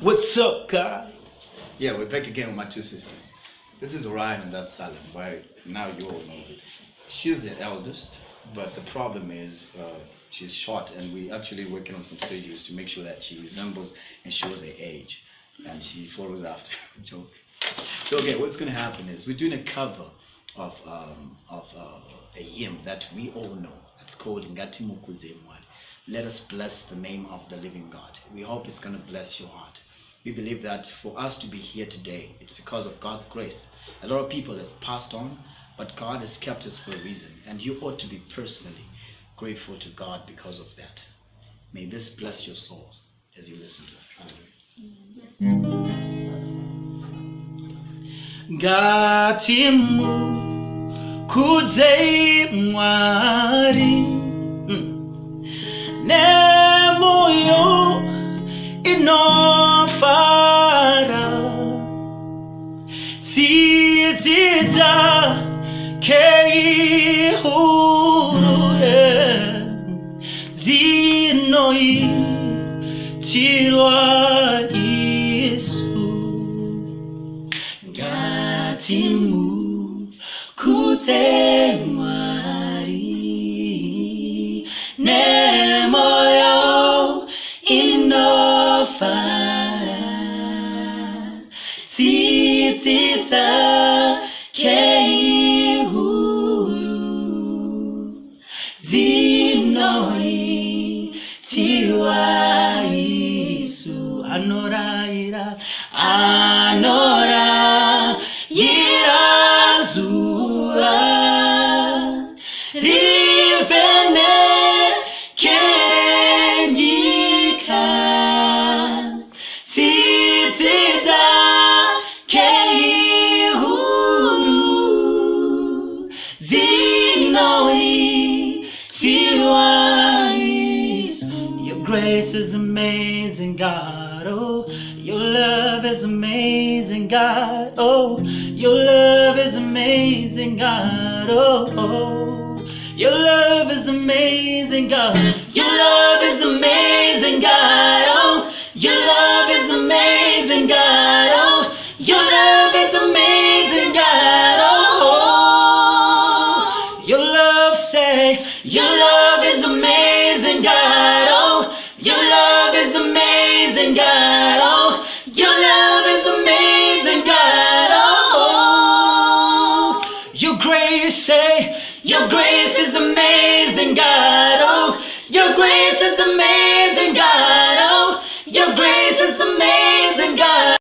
What's up, guys? Yeah, we're back again with my two sisters. This is Ryan and that's Salim, right? Now you all know it. She's the eldest, but the problem is she's short and we actually working on some surgeries to make sure that she resembles and shows her age. And she follows after. Joke. So okay, what's gonna happen is we're doing a cover of a hymn that we all know. It's called Ngatimukudzei, Mwari. Let us bless the name of the living God. We hope it's gonna bless your heart. We believe that for us to be here today, it's because of God's grace. A lot of people have passed on, but God has kept us for a reason, and you ought to be personally grateful to God because of that. May this bless your soul as you listen to it. Ngatimukudzei Mwari nemoyo inofara tsidzidza keihurure zinoitirwa Yesu Ngatimukudzei Mwari nemoyo inofara tsidzidza keihuru zinoitirwa Yesu anorayira zuva rivhenekere nyika tsidzidza keihuru zinoitirwa Yesu. Your grace is amazing, God. Oh, your love is amazing, God. Oh, your love is amazing, God. Oh, your love is amazing, God. Your love is amazing, God. Oh, your love is amazing, God. Oh, your love is amazing, God. Oh, your love, say, your love is amazing, God. Oh, your love is amazing, God. Oh, your love is amazing, God. Oh, your grace, say, your grace is amazing, God. Oh, your grace is amazing, God. Oh, your grace is amazing.